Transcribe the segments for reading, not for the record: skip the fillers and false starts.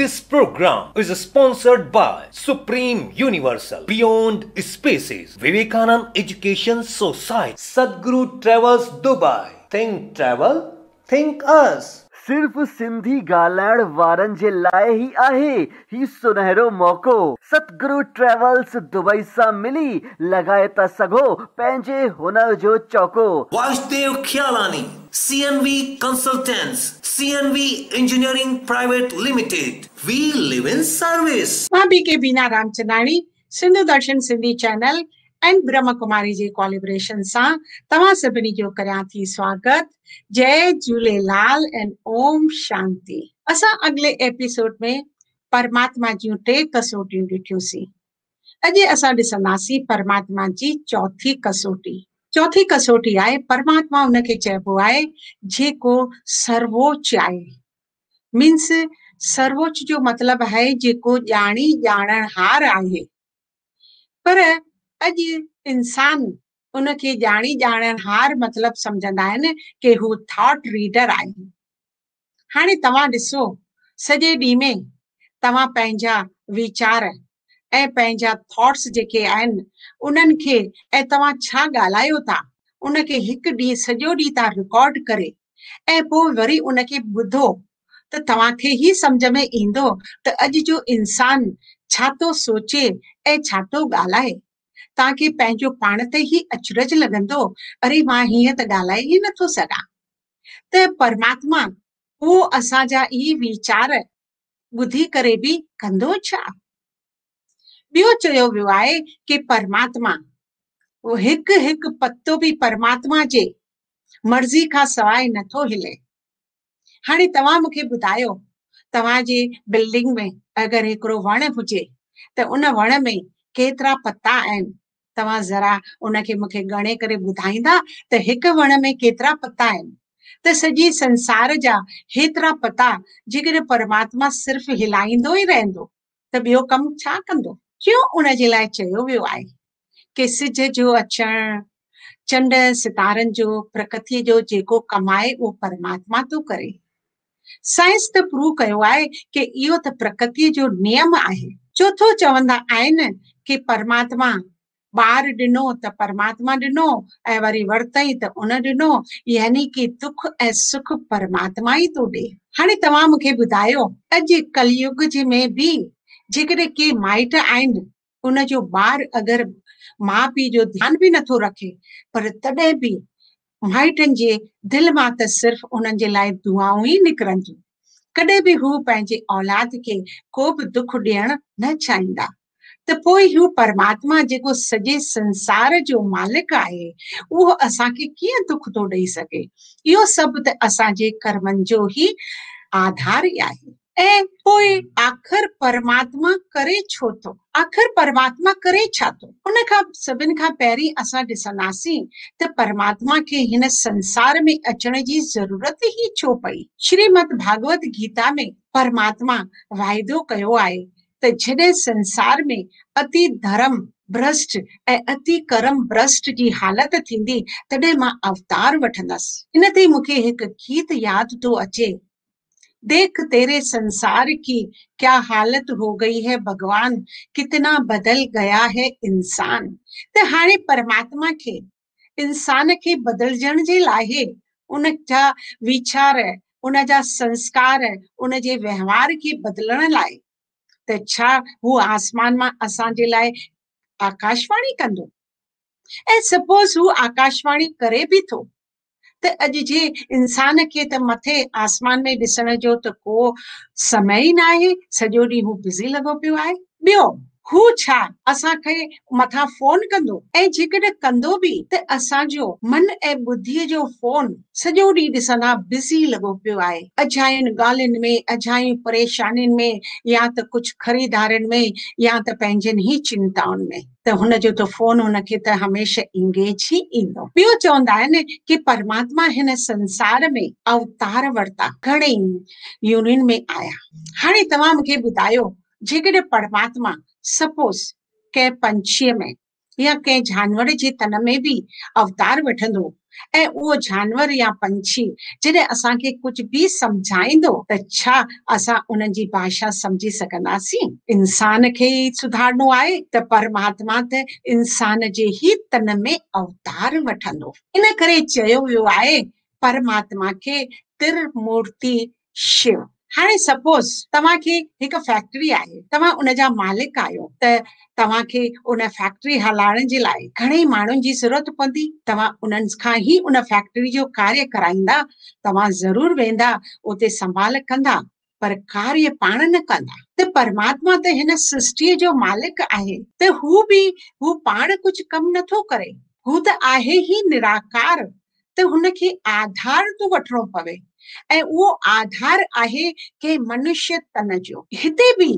This program is sponsored by Supreme Universal, Beyond Spaces, Vivekanand Education Society, Sadhguru Travels Dubai. Think travel, think us. सिर्फ सिंधी ॻाल्हाइण वारनि जे लाइ ही आहे ही सुनहरो मौक़ो। सतगुरु ट्रेवल्स दुबई सां मिली लॻाए था सघो पंहिंजे हुनर जो चौको। Vasudev Khyalani, CNV Consultants, CNV Engineering Private Limited. We live in service. मां BK Beena Ramchandani, Sindhu Darshan Sindhi channel and Brahma Kumari J collaboration सां तव्हां सभिनी जो करियां थी स्वागत। जय झूलेलाल एंड ओम शांति। असां अगले एपिसोड में परमात्मा जूं 3 कसोटियूं ॾिठियूंसीं। अॼु असां ॾिसंदासीं परमात्मा जी चौथी कसोटी। चौथी कसोटी आहे परमात्मा उनखे चइबो आहे जेको सर्वोच्च आहे। मीन्स सर्वोच्च जो मतलब है जेको ॼाणी ॼाणणहार आहे। पर अॼु इंसान उनखे ॼाणी ॼाणणहार मतलब समझंदा आहिनि कि हू थॉट रीडर आहे। हाणे तव्हां ॾिसो, सॼे ॾींहं में तव्हां पंहिंजा वीचार ऐं पंहिंजा थॉट्स जेके आहिनि उन्हनि खे ऐं तव्हां छा ॻाल्हायो था उनखे हिकु ॾींहुं सॼो ॾींहुं था रिकॉर्ड करे ऐं पोइ वरी उनखे ॿुधो त तव्हांखे ई सम्झ में ईंदो त अॼु जो इंसान छा थो सोचे ऐं छा थो ॻाल्हाए। तव्हांखे पंहिंजो पाण ते ई अचरज लॻंदो, अरे मां हीअं त ॻाल्हाए ई नथो सघां। त परमात्मा उहो असांजा ई वीचार ॿुधी करे बि कंदो छा? ॿियो चयो वियो आहे कि परमात्मा हिकु हिकु पत्तो बि परमात्मा जे मर्ज़ी खां सवाइ नथो हिले। हाणे तव्हां मूंखे ॿुधायो, तव्हांजे बिल्डिंग में अगरि हिकिड़ो वण हुजे त उन वण में केतिरा पत्ता आहिनि? तव्हां ज़रा उनखे मूंखे ॻणे करे ॿुधाईंदा त हिकु वण में केतिरा पत्ता आहिनि? त सॼी संसार जा हेतिरा पत्ता जेकॾहिं परमात्मा सिर्फ़ हिलाईंदो ई रहंदो त ॿियो कमु छा कंदो? क्यों? उन जे लाइ चयो वियो आहे कि सिज जो अचणु, चंड सितारनि जो, प्रकृतिअ जो जेको कमु आहे उहो परमात्मा थो करे। साइंस त प्रूव कयो आहे कि इहो त प्रकृतिअ जो नियम आहे। चोथो चवंदा आहिनि कि परमात्मा ॿार ॾिनो त परमात्मा ॾिनो ऐं वरी वरितई त उन ॾिनो, यानी कि दुख ऐं सुख परमात्मा ई थो ॾे। हाणे तव्हां मूंखे ॿुधायो, अॼु कलयुग जे में बि जेकॾहिं के माइट आहिनि उन जो ॿार अगरि माउ पीउ जो ध्यानु बि नथो रखे, पर तॾहिं बि माइटनि जे दिलि मां त सिर्फ़ उन्हनि जे लाइ दुआऊं ई निकिरंदियूं। कॾहिं बि हू पंहिंजे औलाद खे को बि दुख ॾियणु न चाहींदा। त पोइ हू परमात्मा जेको सॼे संसार जो मालिक आहे उहो असांखे कीअं दुख थो ॾेई सघे? इहो सभु त असांजे कर्मनि जो ई आधार ई आहे। ऐं पोइ आख़िर परमात्मा करे छो थो? आख़िर परमात्मा करे छा थो? उन खां सभिनि खां पहिरीं असां ॾिसंदासीं त परमात्मा खे हिन संसार में अचण जी ज़रूरत ई छो पई? श्रीमद भागवत गीता में परमात्मा वाइदो कयो आहे त जॾहिं संसार में अति धर्म भ्रष्ट ऐं अति कर्म भ्रष्ट जी हालत थींदी तॾहिं मां अवतार वठंदसि। इन ते मूंखे हिकु गीत यादि थो अचे, देख तेरे संसार की क्या हालत हो गई है भगवान, कितना बदल गया है इंसान। त हाणे परमात्मा खे इंसान खे बदलजण जे लाइ उन जा वीचार, उन जा संस्कार, उन जे व्यवहार खे बदलण लाइ त छा हू आसमान मां असांजे लाइ आकाशवाणी कंदो? ऐं सपोज हू आकाशवाणी करे बि थो त अॼु जे इंसान खे त मथे आसमान में ॾिसण जो त को समय ई न आहे, सॼो ॾींहुं हू बिज़ी लॻो पियो आहे। ॿियो हू छा असांखे मथां फोन कंदो? ऐं जेकॾहिं कंदो बि त असांजो मन ऐं ॿुद्धीअ जो फोन सॼो ॾींहुं ॾिसंदा बिज़ी लॻो पियो आहे, अजायुनि ॻाल्हियुनि में, अजायूं परेशानियुनि में, या त कुझु ख़रीदारनि में, या त पंहिंजनि ई चिंताउनि में। त हुनजो त फोन हुनखे त हमेशह इंगेज ई ईंदो। ॿियो चवंदा आहिनि कि परमात्मा हिन संसार में अवतार वरिता, घणेई यूनियन में आया। हाणे तव्हां मूंखे ॿुधायो, जेकॾहिं परमात्मा सपोज कंहिं पंछीअ में या कंहिं जानवर जे तन में बि अवतार वठंदो ऐं उहो जानवर या पंछी जॾहिं असांखे कुझु बि सम्झाईंदो त छा असां उन्हनि जी भाषा सम्झी सघंदासीं? इंसान खे ई सुधारणो आहे त परमात्मा त इंसान जे ई तन में अवतार वठंदो। इन करे चयो वियो आहे परमात्मा खे त्रिमूर्ति शिव। हाणे सपोज तव्हांखे हिकु फैक्ट्री आहे, तव्हां उनजा मालिक आहियो, त तव्हांखे उन फैक्ट्री हलाइण जे लाइ घणेई माण्हुनि जी ज़रूरत पवंदी। तव्हां उन्हनि खां ई उन फैक्ट्री जो कार्य कराईंदा, तव्हां ज़रूर वेंदा, उते संभाल कंदा, पर कार्य पाण न कंदा। त परमात्मा त हिन सृष्टिअ जो मालिक आहे, त हू पाण कुझु कमु नथो करे, हू त आहे ई निराकार। त हुनखे आधार थो वठिणो पवे, ऐं उहो आधार आहे के मनुष्य तन जो। हिते बि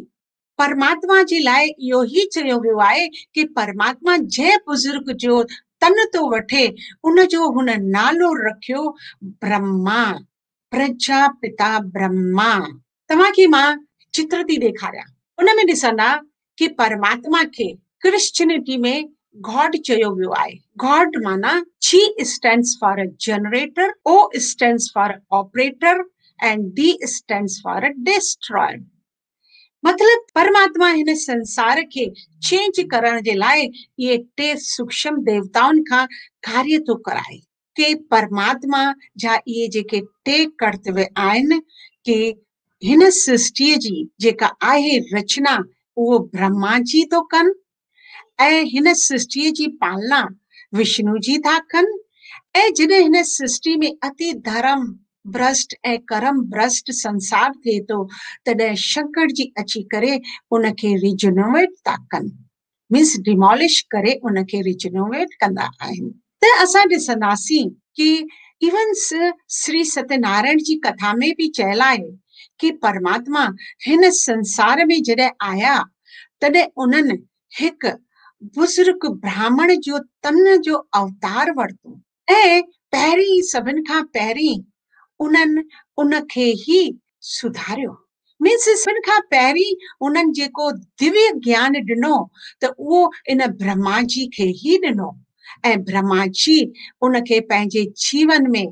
परमात्मा जे लाइ इहो ई चयो वियो आहे कि परमात्मा जंहिं बुज़ुर्ग जो तन थो वठे उनजो हुन नालो रखियो ब्रह्मा, प्रजापिता ब्रह्मा। तव्हांखे मां चित्र थी ॾेखारियां, उनमें ॾिसंदा कि परमात्मा खे क्रिश्चियनिटी में God चयो वियो आहे। God माना G stands for a generator, O stands for operator and D stands for a destroyer। मतलब परमात्मा हिन संसार खे चेंज करण जे लाइ इहे टे सूक्ष्म देवताउनि खां कार्य थो कराए। के परमात्मा जा इहे जेके टे कर्तव्य आहिनि कि हिन सृष्टिअ जी जेका आहे रचना उहो ब्रह्मा जी थो कनि, ऐं हिन सृष्टिअ जी पालना विष्णु जी था कनि। ऐं जॾहिं हिन सृष्टि में अति धर्म भ्रष्ट ऐं कर्म भ्रष्ट संसार थिए थो, तॾहिं शंकर जी अची करे उनखे रिजनोवेट था कनि, मीन्स डिमोलिश करे उनखे रिजनोवेट कंदा आहिनि। त असां ॾिसंदासीं कि इवन श्री सत्यनारायण जी कथा में बि चयल आहे कि परमात्मा हिन संसार में जॾहिं आया तॾहिं उन्हनि हिकु बुज़ुर्ग ब्राह्मण जो तन जो अवतार वरितो, ऐं पहिरीं सभिनि खां पहिरीं उन्हनि उनखे ई सुधारियो। मीन्स सभिनि खां पहिरीं उन्हनि जेको दिव्य ज्ञान ॾिनो त उहो इन ब्रह्मा जी खे ई ॾिनो, ऐं ब्रह्मा जी उनखे पंहिंजे जीवन में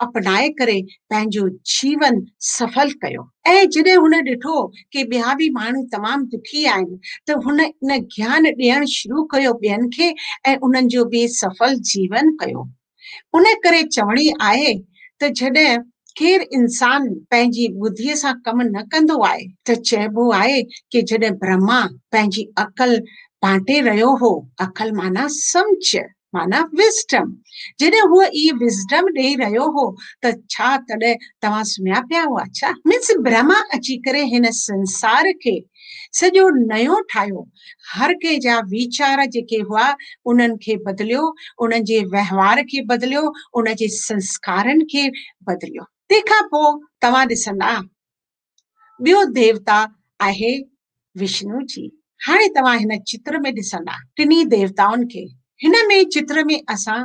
अपनाए करे पंहिंजो जीवन सफल कयो। ऐं जॾहिं हुन ॾिठो कि ॿिया बि माण्हू तमामु दुखी आहिनि त हुन इन ज्ञान ॾियणु शुरू कयो ॿियनि खे, ऐं उन्हनि जो बि सफल जीवन कयो। उन करे चवणी आहे त जॾहिं केरु इंसान पंहिंजी बुद्धीअ सां कमु न कंदो आहे त चइबो आहे कि जॾहिं ब्रह्मा पंहिंजी अकल बांटे रहियो हो, अकल माना सम्झ माना विज़डम, जॾहिं हूअ इहा विज़डम ॾेई रहियो हो त छा तॾहिं तव्हां सुम्हिया पिया हुआ छा? मीन्स ब्रह्मा अची करे हिन संसार खे सॼो नयो ठाहियो। हर कंहिं जा वीचार जेके हुआ उन्हनि खे बदिलियो, उन्हनि जे व्यवहार खे बदिलियो, उन जे संस्कारनि खे बदिलियो। तंहिंखां पोइ तव्हां ॾिसंदा ॿियो देवता आहे विष्णु जी। हाणे तव्हां हिन चित्र में ॾिसंदा टिनी देवताउनि खे। हिन में चित्र में असां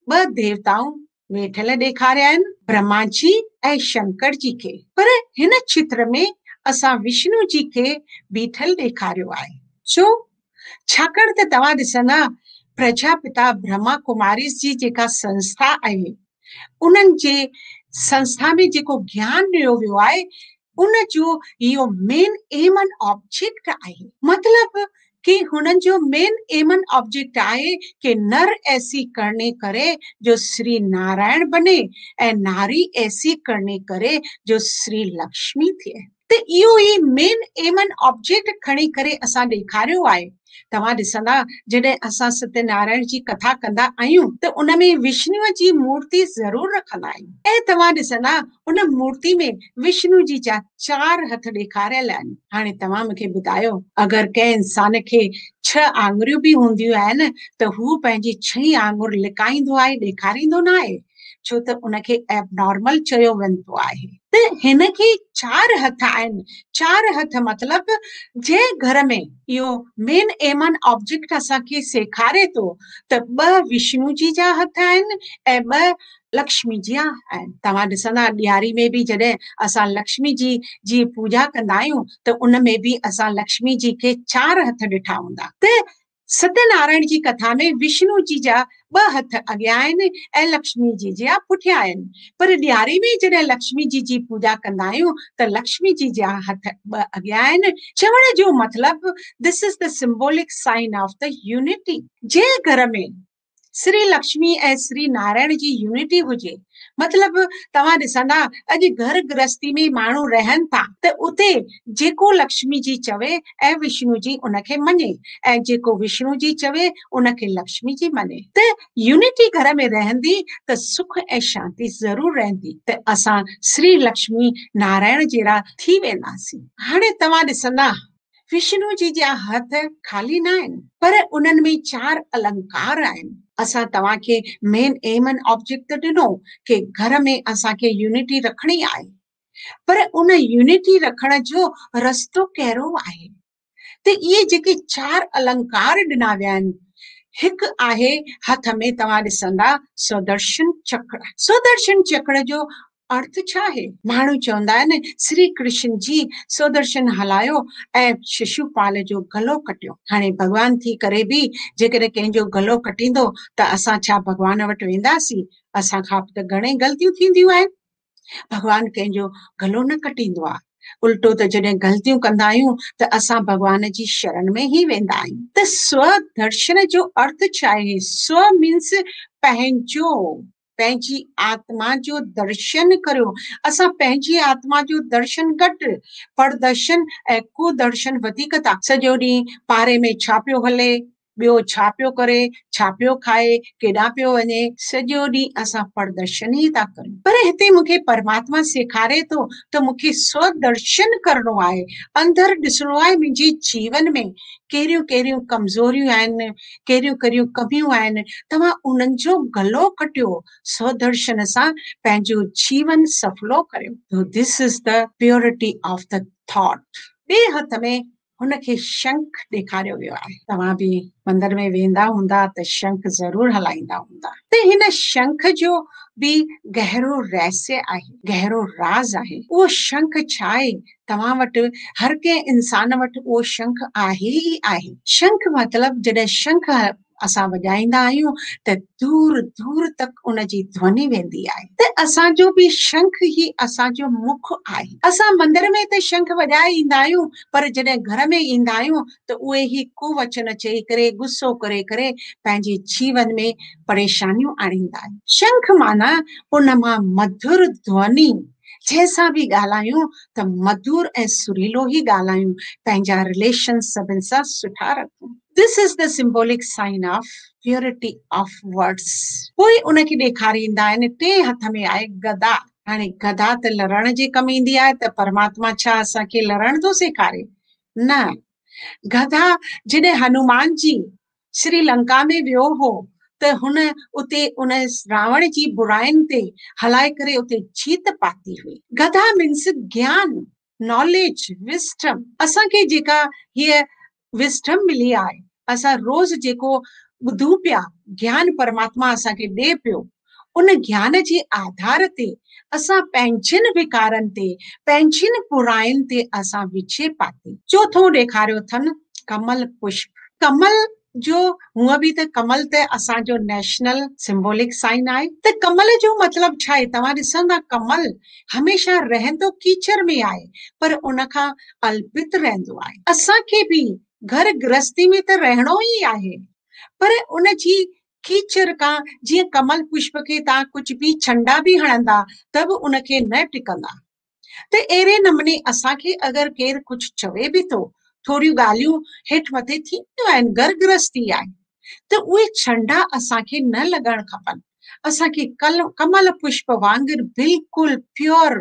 ॿ देवताऊं वेठल ॾेखारिया आहिनि, ब्रह्मा जी ऐं शंकर जी खे, पर हिन चित्र में असां विष्णु जी खे बीठल ॾेखारियो आहे। छो? छाकाणि त तव्हां ॾिसंदा प्रजापिता ब्रह्मा कुमारी जी जेका संस्था आहे, उन्हनि जे संस्था में जेको ज्ञान ॾिनो वियो आहे उन जो इहो मेन एम एंड ऑब्जेक्ट आहे। मतलब कि हुननि जो मेन एम एंड ऑब्जेक्ट आहे कि नर ऐसी करने करे जो श्री नारायण बने ऐं नारी ऐसी करने करे जो श्री लक्ष्मी थिए। त इहो ई मेन एम एंड ऑब्जेक्ट खणी करे असां ॾेखारियो आहे। तव्हां ॾिसंदा जॾहिं असां सत्यनारायण जी कथा कंदा आहियूं त उन में विष्णुअ जी मूर्ति ज़रूर रखंदा आहियूं, ऐं तव्हां ॾिसंदा उन मूर्ति में विष्णु जी जा 4 हथ ॾेखारियल आहिनि। हाणे तव्हां मूंखे ॿुधायो, अगरि कंहिं इंसान खे 6 आङुरियूं बि हूंदियूं आहिनि त हू पंहिंजी 6 आङुर लिकाईंदो आहे, ॾेखारींदो न आहे, छो त उनखे एबनॉर्मल चयो वेंदो आहे। त हिनखे 4 हथ आहिनि। 4 हथ मतलब जंहिं घर में इहो मेन एम एंड ऑब्जेक्ट असांखे सेखारे थो त 2 विष्णु जी जा हथ आहिनि ऐं 2 लक्ष्मी जी आहिनि। तव्हां ॾिसंदा ॾियारी में बि जॾहिं असां लक्ष्मी जी पूजा कंदा आहियूं त उन में बि असां लक्ष्मी जी खे 4 हथ ॾिठा हूंदा। त सत्यनारायण जी कथा में विष्णु जी जा 2 हथ अॻियां आहिनि ऐं लक्ष्मी जी जा पुठियां आहिनि, पर ॾियारी में जॾहिं लक्ष्मी जी पूजा कंदा आहियूं त लक्ष्मी जी जा हथ 2 अॻियां आहिनि। चवण जो मतिलबु this is the symbolic sign of the unity. जंहिं घर में श्री लक्ष्मी ऐं श्री नारायण जी यूनिटी हुजे, मतलब तव्हां ॾिसंदा अॼु घर गृहस्थी में माण्हू रहनि था त उते जेको लक्ष्मी जी चवे ऐं विष्णु जी उनखे मञे ऐं जेको विष्णु जी चवे उनखे लक्ष्मी जी मञे, त यूनिटी घर में रहंदी त सुख ऐं शांति ज़रूर रहंदी, त असां श्री लक्ष्मी नारायण जहिड़ा थी वेंदासीं। हाणे तव्हां ॾिसंदा विष्णु जी जा हथ खाली न आहिनि, पर उन्हनि में 4 अलंकार आहिनि। असां तव्हांखे मेन एम एंड ऑब्जेक्ट त ॾिनो कि घर में असांखे यूनिटी रखणी आहे, पर उन यूनिटी रखण जो रस्तो कहिड़ो आहे? त इहे जेके 4 अलंकार ॾिना विया आहिनि, हिकु आहे हथ में तव्हां ॾिसंदा सुदर्शन चक्र। सुदर्शन चक्र जो अर्थ छा आहे? माण्हू चवंदा आहिनि श्री कृष्ण जी सुदर्शन हलायो ऐं शिशुपाल जो गलो कटियो। हाणे भॻवान थी करे बि जेकॾहिं कंहिंजो गलो कटींदो त असां छा भॻवान वटि वेंदासीं? असां खां त घणेई ग़लतियूं थींदियूं आहिनि। भॻवान कंहिंजो गलो न कटींदो आहे, उल्टो त जॾहिं ग़लतियूं कंदा आहियूं त असां भॻवान जी शरण में ई वेंदा आहियूं। त स्व दर्शन जो अर्थ छा आहे? स्व मीन्स पंहिंजो, पंहिंजी आत्मा जो दर्शन करियो। असां पंहिंजी आत्मा जो दर्शन घटि, परदर्शन ऐं कुदर्शन वधीक था। सॼो ॾींहुं पारे में छा पियो हले, ॿियो छा पियो करे, छा पियो खाए, केॾां पियो वञे, सॼो ॾींहुं असां प्रदर्शन ई था करियूं। पर हिते मूंखे परमात्मा सेखारे थो त मूंखे स्वदर्शन करणो आहे, अंदरि ॾिसणो आहे मुंहिंजे जीवन में कहिड़ियूं कहिड़ियूं कमज़ोरियूं आहिनि, कहिड़ियूं कहिड़ियूं कमियूं आहिनि। तव्हां उन्हनि जो गलो कटियो, स्वदर्शन सां पंहिंजो जीवन सफलो करियो। This is the purity of the thought. ॿिए हथ में हुनखे शंख ॾेखारियो वियो आहे। तव्हां बि मंदर में वेंदा हूंदा त शंख ज़रूर हलाईंदा हूंदा। त हिन शंख जो बि गहरो रहस्य आहे, गहरो राज आहे। उहो शंख छा आहे? तव्हां वटि हर कंहिं इंसान वटि उहो शंख आहे ई आहे। शंख मतिलबु जॾहिं शंख असां वॼाईंदा आहियूं त दूर दूर तक उनजी ध्वनि वेंदी आहे। त असांजो बि शंख ई असांजो मुख आहे। असां मंदर में त शंख वॼाए ईंदा आहियूं, पर जॾहिं घर में ईंदा आहियूं त उहे ई कुवचन चई करे, गुस्सो करे करे पंहिंजे जीवन में परेशानियूं आणींदा आहिनि। शंख माना उन मां मधुर ध्वनि, जंहिंसां बि ॻाल्हायूं त मधुर ऐं सुरीलो ई ॻाल्हायूं, पंहिंजा रिलेशन सभिनि सां सुठा रखूं। This is the symbolic sign of purity of words. पोइ उनखे ॾेखारींदा आहिनि, 3 हथ में आहे गदा। हाणे गदा त लड़ण जे कमु ईंदी आहे, त परमात्मा छा असांखे लड़ण थो सेखारे? न। गदा जॾहिं हनुमान जी श्रीलंका में वियो हो त हुन उते उन रावण जी बुराइनि ते हलाए करे उते जीत पाती हुई। गदा मीन्स ज्ञान, नॉलेज, विस्डम। असांखे जेका हीअ विस्डम मिली आहे, असां रोज़ जेको ॿुधूं पिया, ज्ञान परमात्मा असांखे ॾे पियो, उन ज्ञान जे आधार ते असां पंहिंजनि विकारनि ते, पंहिंजनि बुराइनि ते असां विजय पाती। चौथों ॾेखारियो अथनि कमल पुष्प। कमल जो हूअं बि त कमल त असांजो नेशनल सिंबॉलिक साइन आहे। त कमल जो मतिलबु छा आहे? तव्हां ॾिसंदा कमल हमेशह रहंदो कीचड़ में आहे, पर उन खां अल्पित रहंदो आहे। असांखे बि घर गृहस्थी में त रहणो ई आहे, पर उन जी कीचड़ खां, जीअं कमल पुष्प खे तव्हां कुझु बि छंडा बि हणंदा त बि उनखे न टिकंदा। त अहिड़े नमूने असांखे अगरि केरु कुझु चवे बि थो, थोरियूं ॻाल्हियूं हेठि मथे थींदियूं आहिनि, घर गृहस्थी आहे, त उहे छंडा असांखे न लॻण खपनि। असांखे कमल पुष्प वांगुरु बिल्कुलु प्योर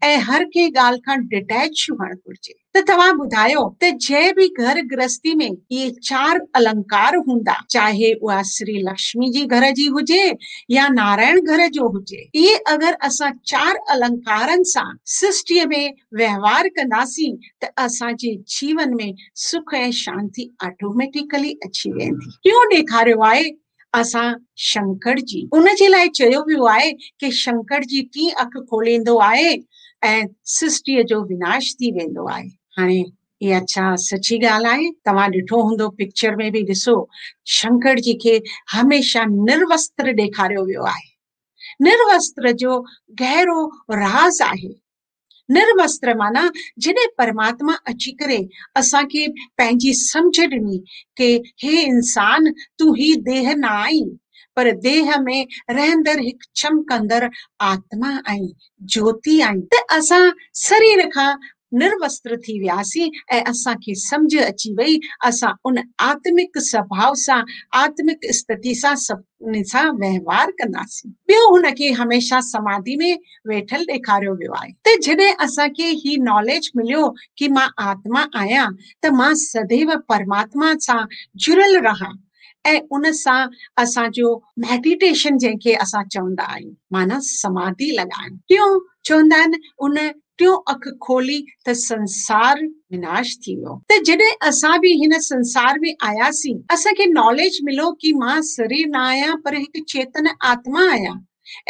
ऐं हर कंहिं ॻाल्हि खां डिटैच हुअणु घुरिजे। त तव्हां ॿुधायो त जंहिं बि घर गृहस्थी में इहे 4 अलंकार हूंदा, चाहे उहा श्री लक्ष्मी जी घर जी हुजे या नारायण घर जो हुजे, इहे अगरि असां 4 अलंकारनि सां सृष्टिअ में व्यवहार कंदासीं त असांजे जीवन में सुख ऐं शांति ऑटोमेटिकली अची वेंदी। टियों ॾेखारियो आहे असां शंकर जी। उन जे लाइ चयो वियो आहे कि शंकर जी 3 अख खोलींदो आहे ऐं सृष्टिअ जो विनाश थी वेंदो आहे। हाणे ये अच्छा सची ॻाल्हि आहे। तव्हां ॾिठो हूंदो पिक्चर में बि ॾिसो शंकर जी खे हमेशह निर्वस्त्र ॾेखारियो वियो आहे। निर्वस्त्र जो गहरो राज़ आहे। निर्वस्त्र माना जॾहिं परमात्मा अची करे असांखे पंहिंजी सम्झ ॾिनी कि हे इंसान तूं ही देह न आई, पर देह में रहंदड़ हिकु चमकंदड़ आत्मा आई, ज्योति आई। त असां शरीर खां निर्वस्त्र थी वियासीं ऐं असांखे सम्झ अची वई असां उन आत्मिक स्वभाव सां, आत्मिक स्थिति सां सभिनी सां वहिंवार कंदासीं। ॿियो हुनखे हमेशह समाधि में वेठल ॾेखारियो वियो आहे। त जॾहिं असांखे ही नॉलेज मिलियो कि मां आत्मा आहियां त मां सदैव परमात्मा सां जुड़ियल रहां ऐं उन सां असांजो मेडिटेशन जंहिंखे असां चवंदा आहियूं माना समाधि लॻाइण। टियों चवंदा आहिनि उन टियों अखि खोली त संसार विनाश थी वियो। त जॾहिं असां बि हिन संसार में आयासीं असांखे नॉलेज मिलियो कि मां शरीर न आहियां पर हिकु चेतन आत्मा आहियां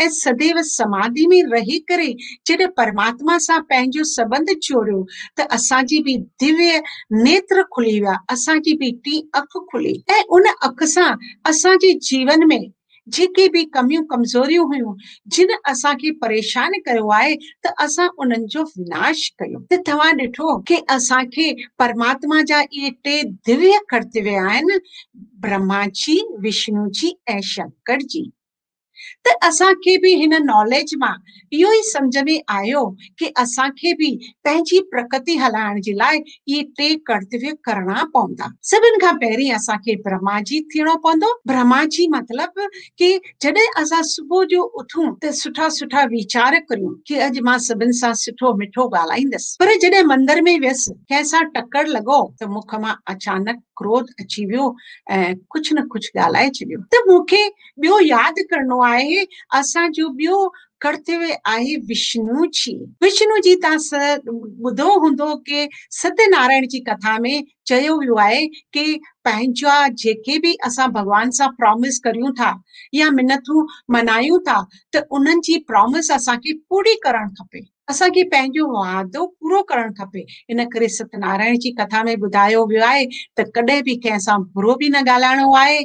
ऐं सदैव समाधि में रही करे जॾहिं परमात्मा सां पंहिंजो संबंध जोड़ियो त असांजी बि दिव्य नेत्र खुली विया, असांजी बि टी अखि खुली ऐं उन अखि सां असांजे जीवन में जेके बि कमियूं कमज़ोरियूं हुयूं जिन असांखे परेशान कयो आहे त असां उन्हनि जो विनाश कयो। त तव्हां ॾिठो कि असांखे परमात्मा जा इहे टे दिव्य कर्तव्य आहिनि, ब्रह्मा जी, विष्णु जी ऐं शंकर जी। त असांखे बि हिन नॉलेज मां इहो ई सम्झ में आयो कि असांखे बि पंहिंजी प्रकृति हलाइण जे लाइ इहे टे कर्तव्य करणा पवंदा। सभिनि खां पहिरीं असांखे ब्रह्मा जी थियणो पवंदो। ब्रह्मा जी मतिलबु कि जॾहिं असां सुबुह जो उथूं त सुठा सुठा वीचार करियूं कि अॼु मां सभिनि सां सुठो मिठो ॻाल्हाईंदसि, पर जॾहिं मंदर में वियसि कंहिंसां टकरु लॻो त मुख मां अचानक क्रोध अची वियो ऐं कुझु न कुझु ॻाल्हाए छॾियो। त मूंखे ॿियो यादि करणो आहे असांजो ॿियो कर्तव्य आहे विष्णु जी। विष्णु जी तव्हां ॿुधो हूंदो कि सत्यनारायण जी कथा में चयो वियो आहे कि पंहिंजा जेके बि असां भॻवान सां प्रॉमिस करियूं था या मिनथूं मनायूं था त उन्हनि जी प्रॉमिस असांखे पूरी करणु खपे। असांखे पंहिंजो वादो पूरो करणु खपे। इन करे सत्यनारायण जी कथा में ॿुधायो वियो आहे त कॾहिं बि कंहिंसां बुरो बि न ॻाल्हाइणो आहे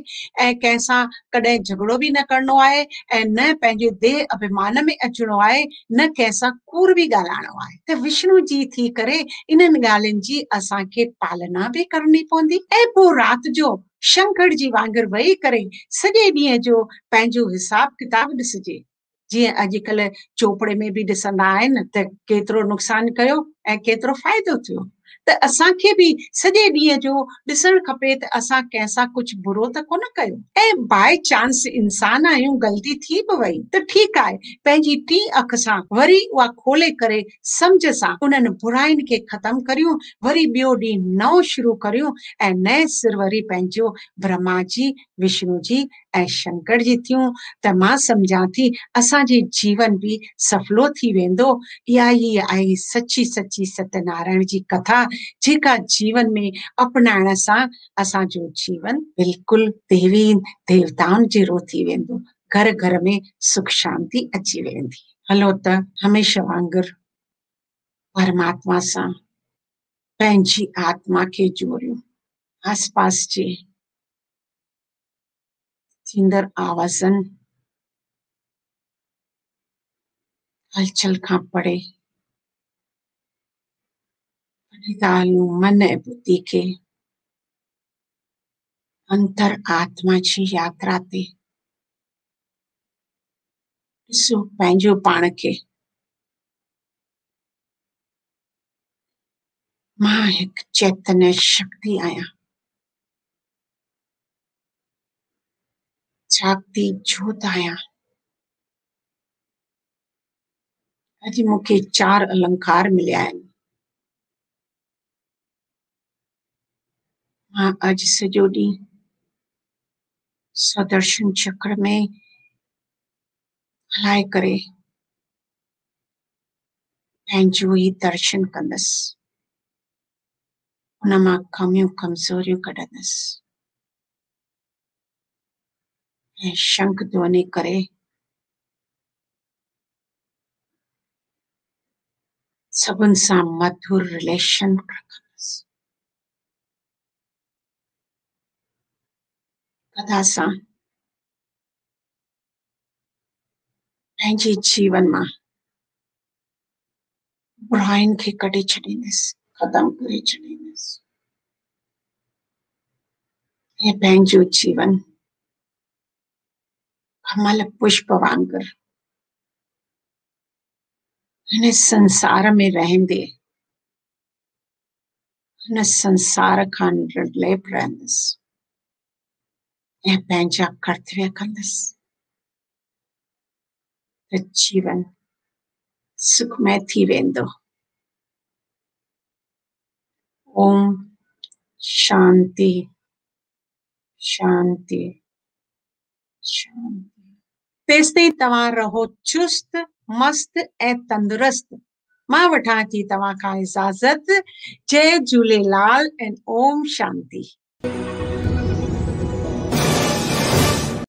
ऐं कंहिंसां कॾहिं झगड़ो बि न करणो आहे ऐं न पंहिंजे देह अभिमान में अचिणो आहे, न कंहिंसां कूड़ बि ॻाल्हाइणो आहे। त विष्णु जी थी करे इन्हनि ॻाल्हियुनि जी असांखे पालना बि करणी पवंदी ऐं पोइ राति जो शंकर जी वांगुरु वेही करे सॼे ॾींहं जो पंहिंजो हिसाब किताब ॾिसिजे। जीअं अॼुकल्ह चोपड़े में बि ॾिसंदा आहिनि त केतिरो नुक़सान कयो ऐं केतिरो फ़ाइदो थियो। त असांखे बि सॼे ॾींहं जो ॾिसणु खपे त असां कंहिंसां कुझु बुरो त कोन कयो ऐं बाय चांस इंसान आहियूं गलती थी बि वई त ठीकु आहे, पंहिंजी टी अखि सां वरी उहा खोले करे सम्झ सां उन्हनि बुराइनि खे ख़तमु करियूं, वरी ॿियो ॾींहुं नओं शुरू करियूं ऐं नए सिर वरी पंहिंजो ब्रह्मा जी, विष्णु जी ऐं शंकर जी थियूं त मां सम्झां थी असांजे जीवन बि सफलो थी वेंदो। इहा ई आहे सची सची सत्यनारायण जी कथा जेका जीवन में अपनाइण सां असांजो जीवन बिल्कुलु देवी देवताउनि जहिड़ो थी वेंदो। घर घर में सुख शांति अची वेंदी। हलो त हमेशह वांगुरु परमात्मा सां पंहिंजी आत्मा खे जोड़ियूं। आसपास जे थींदड़ आवाज़नि हलचल खां परे ॻाल्हियूं मन ऐं बुद्धि खे अंतर आत्मा जी यात्रा ते ॾिसो पंहिंजो पाण खे मां हिकु चैतन्य शक्ति आहियां, जागती जोत आहियां। अॼु मूंखे 4 अलंकार मिलिया आहिनि। मां अॼु सॼो ॾींहुं सुदर्शन चक्र में हलाए करे पंहिंजो ई दर्शन कंदसि, उन मां कमियूं कमज़ोरियूं कढंदसि ऐं शंख ध्वनि करे सभिनि सां मधुर रिलेशन रखंदसि। कदा सां पंहिंजे जीवन मां बुराइनि खे कढी छॾींदसि, ख़तम करे छॾींदसि ऐं पंहिंजो जीवन कमल पुष्प वांगुरु हिन संसार में रहंदे हिन संसार खां निर्लेप रहंदसि ऐं पंहिंजा कर्तव्य कंदसि त जीवन सुखमय थी वेंदो। ओम शांति शांति शांति। तेसिताईं तव्हां रहो चुस्त मस्त ऐं तंदुरुस्त। मां वठां थी तव्हां खां इजाज़त। जय झूलेलाल एंड ओम शांति।